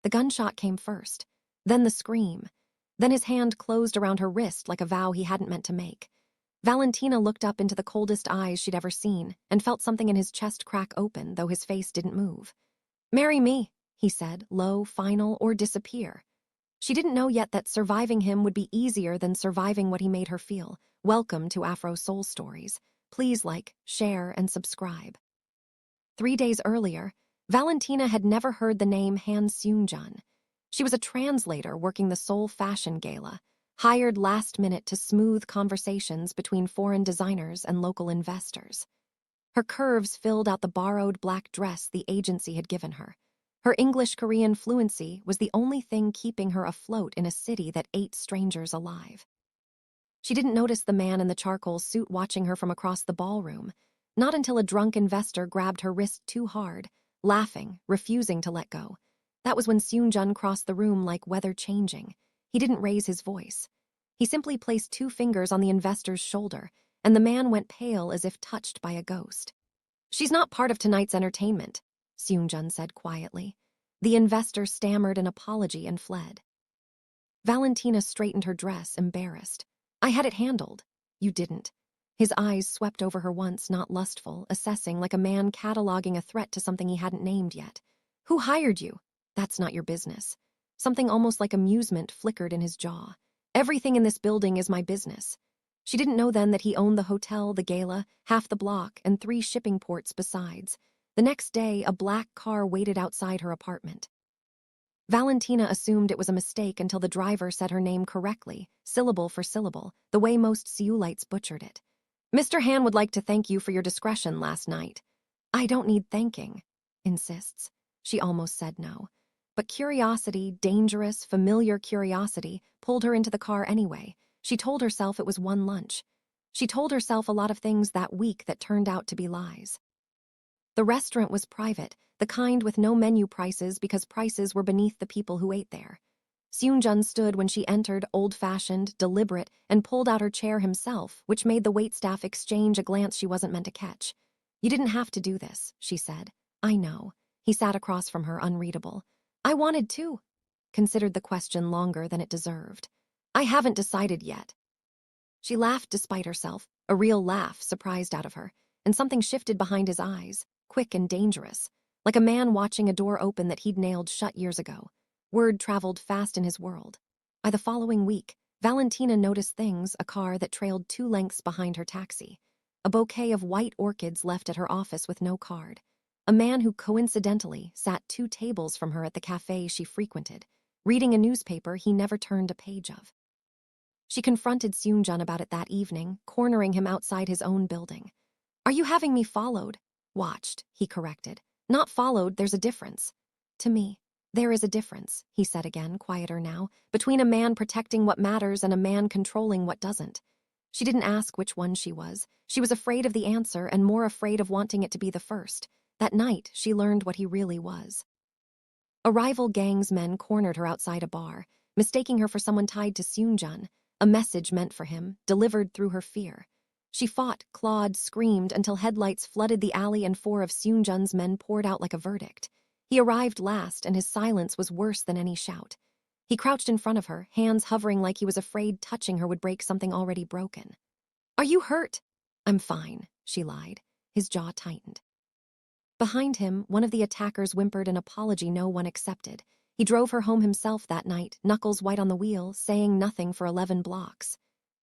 The gunshot came first, then the scream. Then his hand closed around her wrist like a vow he hadn't meant to make. Valentina looked up into the coldest eyes she'd ever seen and felt something in his chest crack open, though his face didn't move. "Marry me," he said, low, final, or disappear. She didn't know yet that surviving him would be easier than surviving what he made her feel. Welcome to Afro Soul Stories. Please like, share, and subscribe. 3 days earlier, Valentina had never heard the name Han Seung-jun. She was a translator working the Seoul fashion gala, hired last minute to smooth conversations between foreign designers and local investors. Her curves filled out the borrowed black dress the agency had given her. Her English-Korean fluency was the only thing keeping her afloat in a city that ate strangers alive. She didn't notice the man in the charcoal suit watching her from across the ballroom, not until a drunk investor grabbed her wrist too hard, laughing, refusing to let go. That was when Seung-jun crossed the room like weather changing. He didn't raise his voice. He simply placed 2 fingers on the investor's shoulder, and the man went pale as if touched by a ghost. "She's not part of tonight's entertainment," Seung-jun said quietly. The investor stammered an apology and fled. Valentina straightened her dress, embarrassed. "I had it handled." "You didn't." His eyes swept over her once, not lustful, assessing like a man cataloging a threat to something he hadn't named yet. "Who hired you?" "That's not your business." Something almost like amusement flickered in his jaw. "Everything in this building is my business." She didn't know then that he owned the hotel, the gala, half the block, and 3 shipping ports besides. The next day, a black car waited outside her apartment. Valentina assumed it was a mistake until the driver said her name correctly, syllable for syllable, the way most Seoulites butchered it. "Mr. Han would like to thank you for your discretion last night." "I don't need thanking," insists. She almost said no. But curiosity, dangerous, familiar curiosity, pulled her into the car anyway. She told herself it was one lunch. She told herself a lot of things that week that turned out to be lies. The restaurant was private, the kind with no menu prices because prices were beneath the people who ate there. Seung-jun stood when she entered, old-fashioned, deliberate, and pulled out her chair himself, which made the waitstaff exchange a glance she wasn't meant to catch. "You didn't have to do this," she said. "I know." He sat across from her, unreadable. "I wanted to." Considered the question longer than it deserved. "I haven't decided yet." She laughed despite herself, a real laugh surprised out of her, and something shifted behind his eyes, quick and dangerous, like a man watching a door open that he'd nailed shut years ago. Word traveled fast in his world. By the following week, Valentina noticed things, a car that trailed 2 lengths behind her taxi, a bouquet of white orchids left at her office with no card, a man who coincidentally sat 2 tables from her at the cafe she frequented, reading a newspaper he never turned a page of. She confronted Seung-jun about it that evening, cornering him outside his own building. "Are you having me followed?" "Watched," he corrected. "Not followed, there's a difference." "To me, there is a difference," he said again, quieter now, "between a man protecting what matters and a man controlling what doesn't." She didn't ask which one she was. She was afraid of the answer and more afraid of wanting it to be the first. That night, she learned what he really was. A rival gang's men cornered her outside a bar, mistaking her for someone tied to Seung-jun, a message meant for him, delivered through her fear. She fought, clawed, screamed until headlights flooded the alley and 4 of Seung-jun's men poured out like a verdict. He arrived last, and his silence was worse than any shout. He crouched in front of her, hands hovering like he was afraid touching her would break something already broken. "Are you hurt?" "I'm fine," she lied. His jaw tightened. Behind him, one of the attackers whimpered an apology no one accepted. He drove her home himself that night, knuckles white on the wheel, saying nothing for 11 blocks.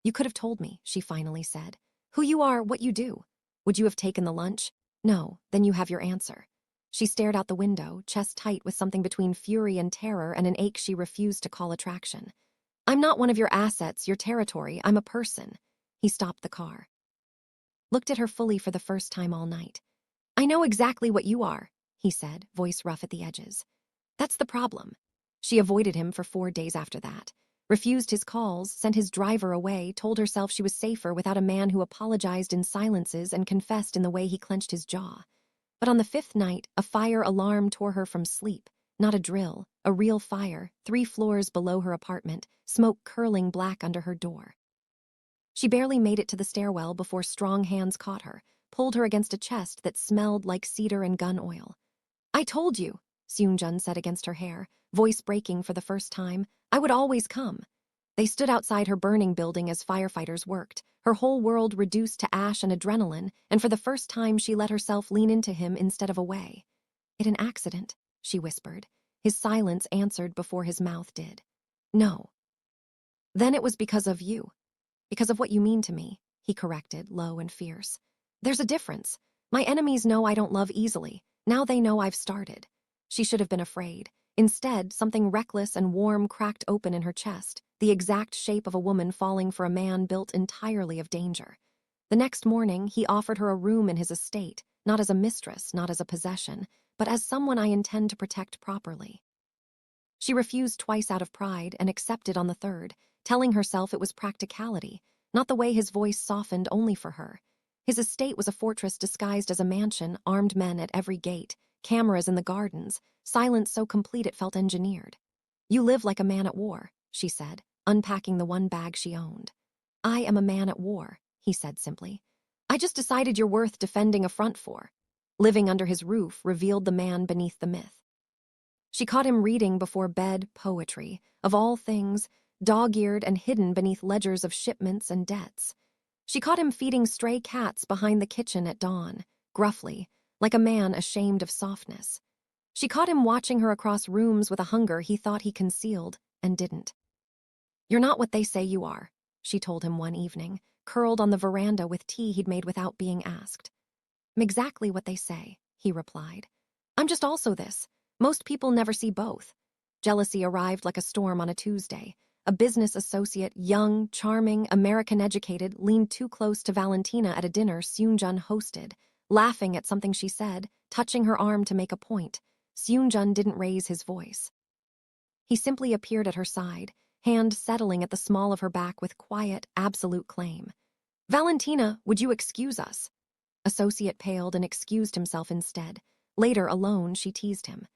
"You could have told me," she finally said. "Who you are, what you do. Would you have taken the lunch?" "No, then you have your answer." She stared out the window, chest tight with something between fury and terror and an ache she refused to call attraction. "I'm not one of your assets, your territory, I'm a person." He stopped the car. Looked at her fully for the first time all night. "I know exactly what you are," he said, voice rough at the edges. "That's the problem." She avoided him for 4 days after that. Refused his calls, sent his driver away, told herself she was safer without a man who apologized in silences and confessed in the way he clenched his jaw. But on the 5th night, a fire alarm tore her from sleep. Not a drill, a real fire, 3 floors below her apartment, smoke curling black under her door. She barely made it to the stairwell before strong hands caught her, pulled her against a chest that smelled like cedar and gun oil. "I told you." Seung-jun said against her hair, voice breaking for the first time. I would always come. They stood outside her burning building as firefighters worked, her whole world reduced to ash and adrenaline, and for the first time she let herself lean into him instead of away. It an accident, she whispered. His silence answered before his mouth did. No. Then it was because of you. Because of what you mean to me, he corrected, low and fierce. There's a difference. My enemies know I don't love easily. Now they know I've started. She should have been afraid. Instead, something reckless and warm cracked open in her chest, the exact shape of a woman falling for a man built entirely of danger. The next morning, he offered her a room in his estate, not as a mistress, not as a possession, but as someone I intend to protect properly. She refused twice out of pride and accepted on the third, telling herself it was practicality, not the way his voice softened only for her. His estate was a fortress disguised as a mansion, armed men at every gate, cameras in the gardens, silence so complete it felt engineered. You live like a man at war, she said, unpacking the one bag she owned. I am a man at war, he said simply. I just decided you're worth defending a front for. Living under his roof revealed the man beneath the myth. She caught him reading before bed poetry, of all things, dog-eared and hidden beneath ledgers of shipments and debts. She caught him feeding stray cats behind the kitchen at dawn, gruffly, like a man ashamed of softness. She caught him watching her across rooms with a hunger he thought he concealed and didn't. You're not what they say you are, she told him one evening, curled on the veranda with tea he'd made without being asked. I'm exactly what they say, he replied. I'm just also this. Most people never see both. Jealousy arrived like a storm on a Tuesday. A business associate, young, charming, American-educated, leaned too close to Valentina at a dinner Seung-jun hosted, laughing at something she said, touching her arm to make a point. Seung-jun didn't raise his voice. He simply appeared at her side, hand settling at the small of her back with quiet, absolute claim. Valentina, would you excuse us? Associate paled and excused himself instead. Later, alone, she teased him.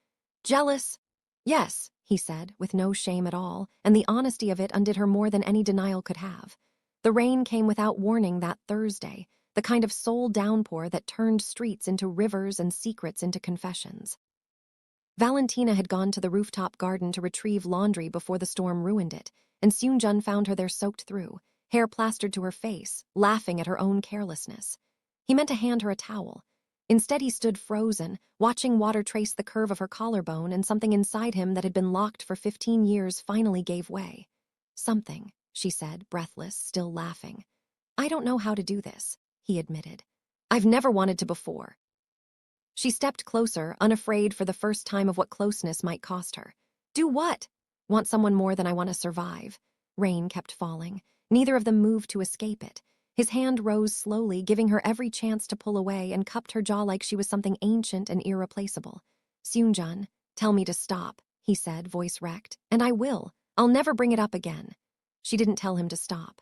Jealous? Yes, he said, with no shame at all, and the honesty of it undid her more than any denial could have. The rain came without warning that Thursday, the kind of soul downpour that turned streets into rivers and secrets into confessions. Valentina had gone to the rooftop garden to retrieve laundry before the storm ruined it, and Seung-jun found her there soaked through, hair plastered to her face, laughing at her own carelessness. He meant to hand her a towel. Instead, he stood frozen, watching water trace the curve of her collarbone, and something inside him that had been locked for 15 years finally gave way. Something, she said, breathless, still laughing. I don't know how to do this, he admitted. I've never wanted to before. She stepped closer, unafraid for the first time of what closeness might cost her. Do what? Want someone more than I want to survive. Rain kept falling. Neither of them moved to escape it. His hand rose slowly, giving her every chance to pull away, and cupped her jaw like she was something ancient and irreplaceable. Seung-jun, tell me to stop, he said, voice wrecked. And I will. I'll never bring it up again. She didn't tell him to stop.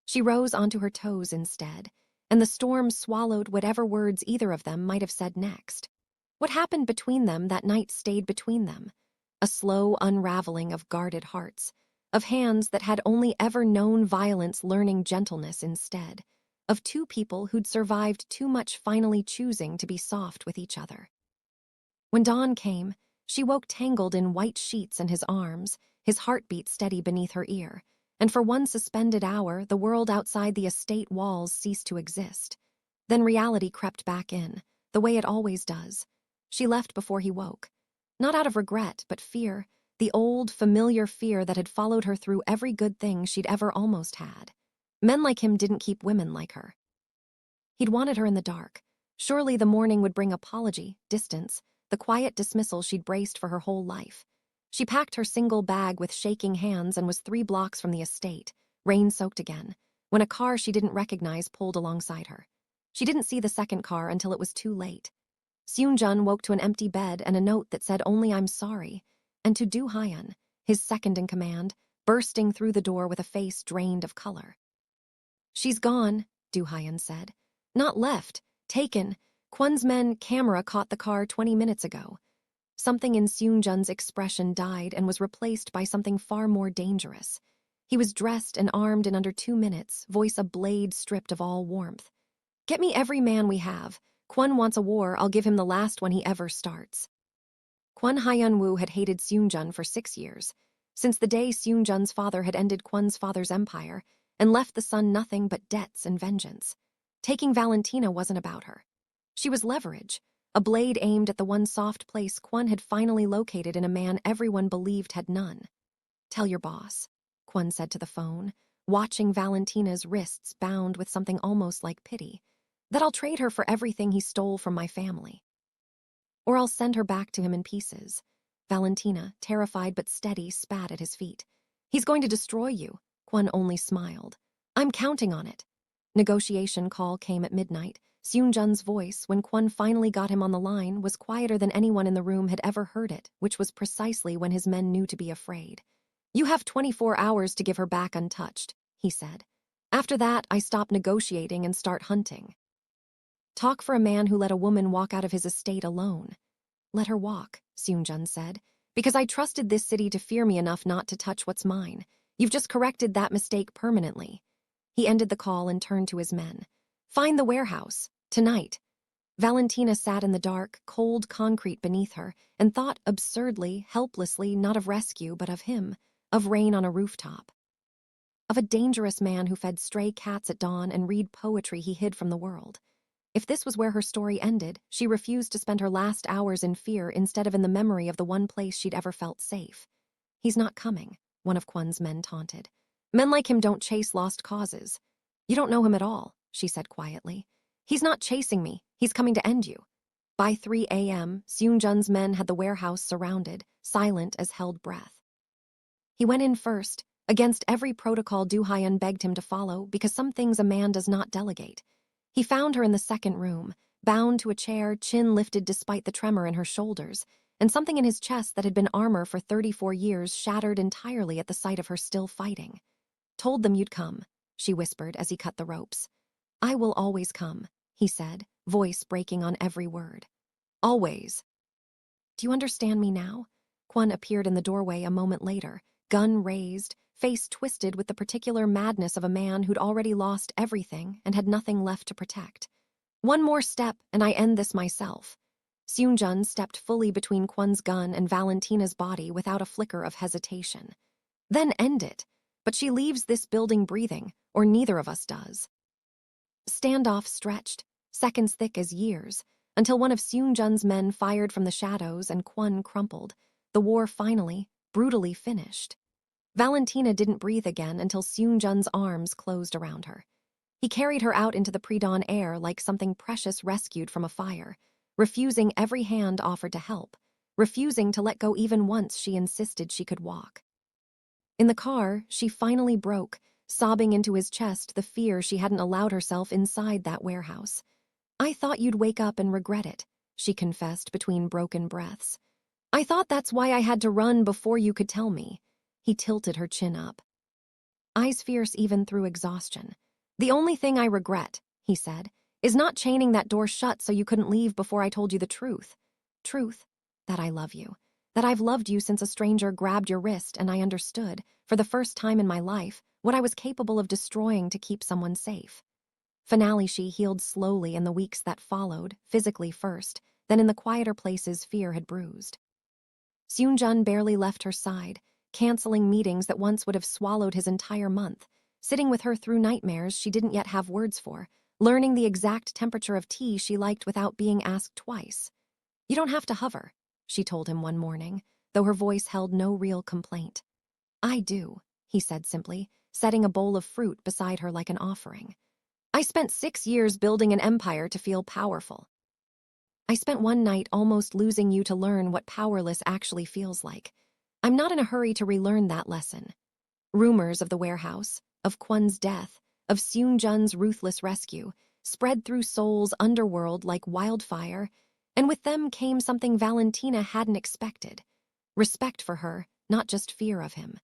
She rose onto her toes instead, and the storm swallowed whatever words either of them might have said next. What happened between them that night stayed between them. A slow unraveling of guarded hearts, of hands that had only ever known violence learning gentleness instead, of two people who'd survived too much finally choosing to be soft with each other. When dawn came, she woke tangled in white sheets in his arms, his heartbeat steady beneath her ear, and for one suspended hour, the world outside the estate walls ceased to exist. Then reality crept back in, the way it always does. She left before he woke. Not out of regret, but fear, the old, familiar fear that had followed her through every good thing she'd ever almost had. Men like him didn't keep women like her. He'd wanted her in the dark. Surely the morning would bring apology, distance, the quiet dismissal she'd braced for her whole life. She packed her single bag with shaking hands and was 3 blocks from the estate, rain-soaked again, when a car she didn't recognize pulled alongside her. She didn't see the second car until it was too late. Seung-jun woke to an empty bed and a note that said only I'm sorry, and to Do Hyun, his second in command, bursting through the door with a face drained of color. She's gone, Do Hyun said. Not left, taken. Kwon's men camera caught the car 20 minutes ago. Something in Seung-jun's expression died and was replaced by something far more dangerous. He was dressed and armed in under 2 minutes, voice a blade stripped of all warmth. Get me every man we have. Kwon wants a war, I'll give him the last one he ever starts. Kwon Hyun-woo had hated Seung-jun for 6 years, since the day Seung-jun's father had ended Kwon's father's empire and left the son nothing but debts and vengeance. Taking Valentina wasn't about her. She was leverage, a blade aimed at the one soft place Kwon had finally located in a man everyone believed had none. "Tell your boss," Kwon said to the phone, watching Valentina's wrists bound with something almost like pity, "that I'll trade her for everything he stole from my family. Or I'll send her back to him in pieces." Valentina, terrified but steady, spat at his feet. "He's going to destroy you." Kwon only smiled. "I'm counting on it." Negotiation call came at midnight. Seung-jun's voice, when Kwon finally got him on the line, was quieter than anyone in the room had ever heard it, which was precisely when his men knew to be afraid. "You have 24 hours to give her back untouched," he said. "After that, I stop negotiating and start hunting." Talk for a man who let a woman walk out of his estate alone. "Let her walk," Seung-jun said, "because I trusted this city to fear me enough not to touch what's mine. You've just corrected that mistake permanently." He ended the call and turned to his men. "Find the warehouse. Tonight." Valentina sat in the dark, cold concrete beneath her and thought absurdly, helplessly, not of rescue, but of him, of rain on a rooftop. Of a dangerous man who fed stray cats at dawn and read poetry he hid from the world. If this was where her story ended, she refused to spend her last hours in fear instead of in the memory of the one place she'd ever felt safe. "He's not coming," one of Kwon's men taunted. "Men like him don't chase lost causes." "You don't know him at all," she said quietly. "He's not chasing me. He's coming to end you." By 3 a.m., Seung-jun's men had the warehouse surrounded, silent as held breath. He went in first, against every protocol Do-hyun begged him to follow, because some things a man does not delegate. He found her in the second room, bound to a chair, chin lifted despite the tremor in her shoulders, and something in his chest that had been armor for 34 years shattered entirely at the sight of her still fighting. "Told them you'd come," she whispered as he cut the ropes. "I will always come," he said, voice breaking on every word. "Always." "Do you understand me now?" Kwon appeared in the doorway a moment later, gun raised, face twisted with the particular madness of a man who'd already lost everything and had nothing left to protect. "One more step, and I end this myself." Seung-jun stepped fully between Kwon's gun and Valentina's body without a flicker of hesitation. "Then end it. But she leaves this building breathing, or neither of us does." Standoff stretched, seconds thick as years, until one of Seung-jun's men fired from the shadows and Kwon crumpled. The war finally, brutally finished. Valentina didn't breathe again until Seung-jun's arms closed around her. He carried her out into the pre-dawn air like something precious rescued from a fire, refusing every hand offered to help, refusing to let go even once she insisted she could walk. In the car, she finally broke, sobbing into his chest the fear she hadn't allowed herself inside that warehouse. "I thought you'd wake up and regret it," she confessed between broken breaths. "I thought that's why I had to run before you could tell me." He tilted her chin up, eyes fierce even through exhaustion. "The only thing I regret," he said, "is not chaining that door shut so you couldn't leave before I told you the truth. Truth, that I love you. That I've loved you since a stranger grabbed your wrist and I understood, for the first time in my life, what I was capable of destroying to keep someone safe." Finale she healed slowly in the weeks that followed, physically first, then in the quieter places fear had bruised. Seung-jun barely left her side, canceling meetings that once would have swallowed his entire month, sitting with her through nightmares she didn't yet have words for, learning the exact temperature of tea she liked without being asked twice. "You don't have to hover," she told him one morning, though her voice held no real complaint. "I do," he said simply, setting a bowl of fruit beside her like an offering. "I spent 6 years building an empire to feel powerful. I spent one night almost losing you to learn what powerless actually feels like. I'm not in a hurry to relearn that lesson." Rumors of the warehouse, of Kwon's death, of Seung-jun's ruthless rescue, spread through Seoul's underworld like wildfire, and with them came something Valentina hadn't expected. Respect for her, not just fear of him.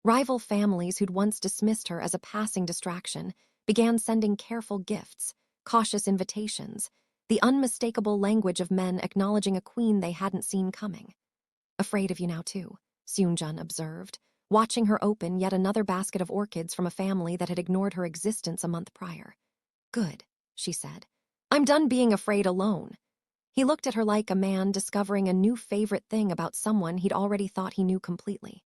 Rival families who'd once dismissed her as a passing distraction began sending careful gifts, cautious invitations, the unmistakable language of men acknowledging a queen they hadn't seen coming. "Afraid of you now too," Seung-jun observed, watching her open yet another basket of orchids from a family that had ignored her existence a month prior. "Good," she said. "I'm done being afraid alone." He looked at her like a man discovering a new favorite thing about someone he'd already thought he knew completely.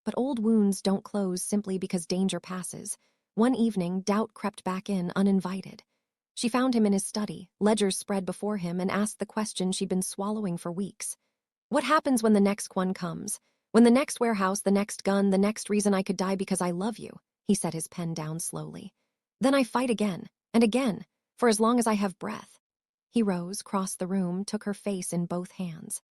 But old wounds don't close simply because danger passes. One evening, doubt crept back in uninvited. She found him in his study, ledgers spread before him, and asked the question she'd been swallowing for weeks. What happens when the next one comes? When the next warehouse, the next gun, the next reason I could die because I love you, he set his pen down slowly. Then I fight again, and again, for as long as I have breath. He rose, crossed the room, took her face in both hands.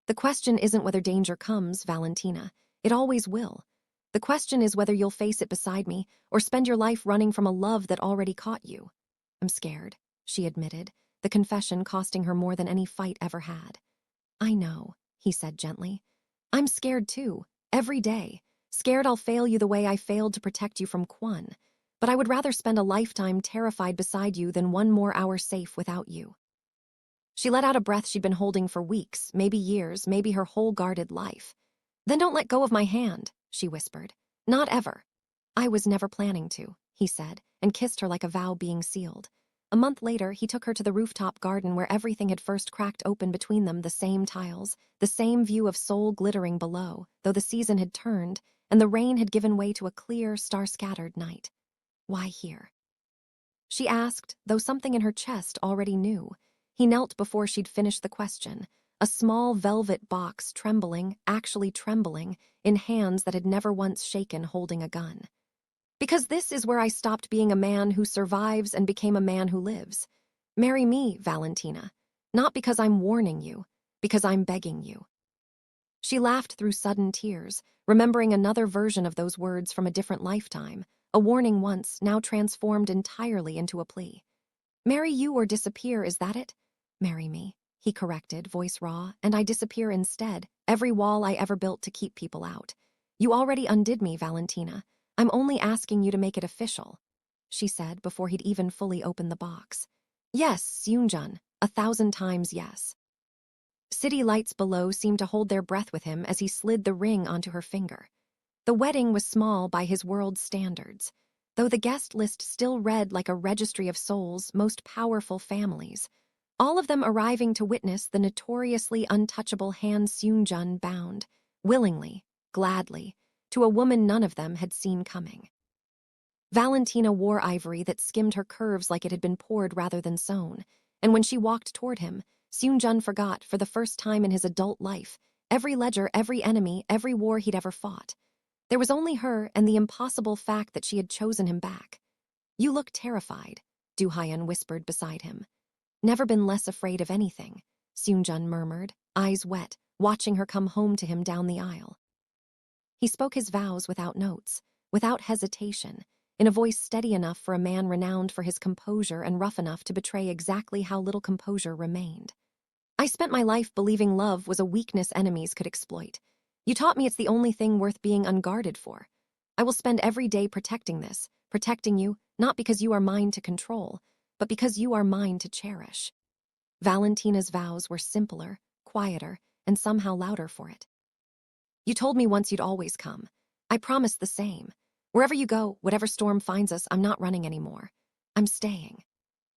The question isn't whether danger comes, Valentina. It always will. The question is whether you'll face it beside me or spend your life running from a love that already caught you. I'm scared, she admitted, the confession costing her more than any fight ever had. I know, he said gently. I'm scared too, every day. Scared I'll fail you the way I failed to protect you from Kwon. But I would rather spend a lifetime terrified beside you than one more hour safe without you. She let out a breath she'd been holding for weeks, maybe years, maybe her whole guarded life. Then don't let go of my hand, she whispered. Not ever. I was never planning to, he said, and kissed her like a vow being sealed. A month later, he took her to the rooftop garden where everything had first cracked open between them, the same tiles, the same view of Seoul glittering below, though the season had turned, and the rain had given way to a clear, star-scattered night. Why here? She asked, though something in her chest already knew. He knelt before she'd finished the question, a small velvet box trembling, actually trembling, in hands that had never once shaken holding a gun. Because this is where I stopped being a man who survives and became a man who lives. Marry me, Valentina. Not because I'm warning you, because I'm begging you. She laughed through sudden tears, remembering another version of those words from a different lifetime, a warning once, now transformed entirely into a plea. Marry you or disappear, is that it? Marry me, he corrected, voice raw, and I disappear instead, every wall I ever built to keep people out. You already undid me, Valentina. I'm only asking you to make it official, she said before he'd even fully opened the box. Yes, Seung-jun, 1,000 times yes. City lights below seemed to hold their breath with him as he slid the ring onto her finger. The wedding was small by his world's standards, though the guest list still read like a registry of Seoul's most powerful families, all of them arriving to witness the notoriously untouchable Han Seung-jun bound, willingly, gladly, to a woman none of them had seen coming. Valentina wore ivory that skimmed her curves like it had been poured rather than sewn, and when she walked toward him, Seung-jun forgot, for the first time in his adult life, every ledger, every enemy, every war he'd ever fought. There was only her and the impossible fact that she had chosen him back. You look terrified, Du Hyun whispered beside him. Never been less afraid of anything, Seung-jun murmured, eyes wet, watching her come home to him down the aisle. He spoke his vows without notes, without hesitation, in a voice steady enough for a man renowned for his composure and rough enough to betray exactly how little composure remained. I spent my life believing love was a weakness enemies could exploit. You taught me it's the only thing worth being unguarded for. I will spend every day protecting this, protecting you, not because you are mine to control, but because you are mine to cherish. Valentina's vows were simpler, quieter, and somehow louder for it. You told me once you'd always come. I promised the same. Wherever you go, whatever storm finds us, I'm not running anymore. I'm staying.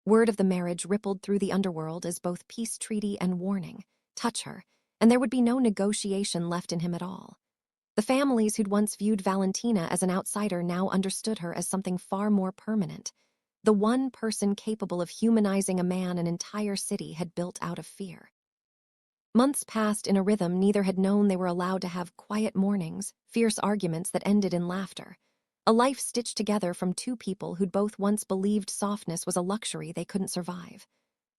Word of the marriage rippled through the underworld as both peace treaty and warning. Touch her, and there would be no negotiation left in him at all. The families who'd once viewed Valentina as an outsider now understood her as something far more permanent. The one person capable of humanizing a man an entire city had built out of fear. Months passed in a rhythm neither had known they were allowed to have quiet mornings, fierce arguments that ended in laughter. A life stitched together from two people who'd both once believed softness was a luxury they couldn't survive.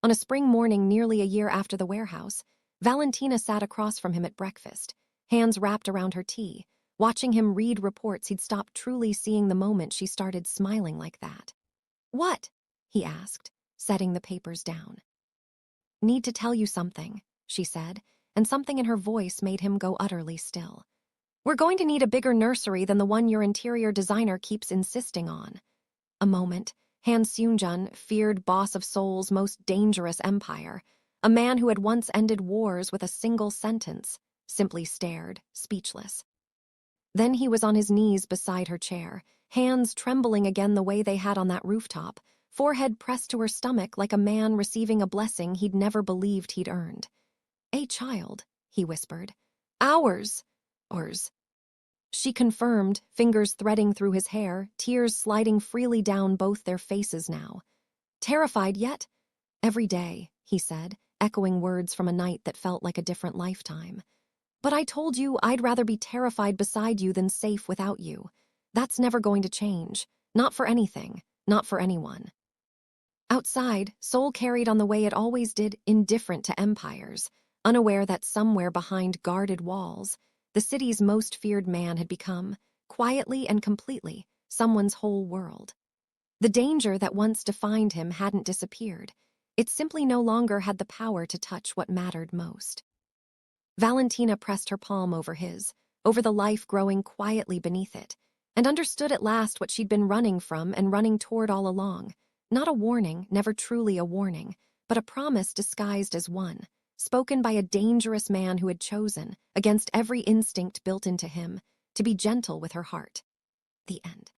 On a spring morning nearly a year after the warehouse, Valentina sat across from him at breakfast, hands wrapped around her tea, watching him read reports he'd stopped truly seeing the moment she started smiling like that. What? He asked, setting the papers down. Need to tell you something, she said, and something in her voice made him go utterly still. We're going to need a bigger nursery than the one your interior designer keeps insisting on. A moment, Han Seung-jun, feared boss of Seoul's most dangerous empire, a man who had once ended wars with a single sentence, simply stared, speechless. Then he was on his knees beside her chair, hands trembling again the way they had on that rooftop, forehead pressed to her stomach like a man receiving a blessing he'd never believed he'd earned. "A child," he whispered. "Ours. Ours." She confirmed, fingers threading through his hair, tears sliding freely down both their faces now. "Terrified yet?" "Every day," he said, echoing words from a night that felt like a different lifetime. "But I told you I'd rather be terrified beside you than safe without you. That's never going to change. Not for anything. Not for anyone." Outside, Seoul carried on the way it always did, indifferent to empires, unaware that somewhere behind guarded walls, the city's most feared man had become, quietly and completely, someone's whole world. The danger that once defined him hadn't disappeared. It simply no longer had the power to touch what mattered most. Valentina pressed her palm over his, over the life growing quietly beneath it, and understood at last what she'd been running from and running toward all along. Not a warning, never truly a warning, but a promise disguised as one, spoken by a dangerous man who had chosen, against every instinct built into him, to be gentle with her heart. The end.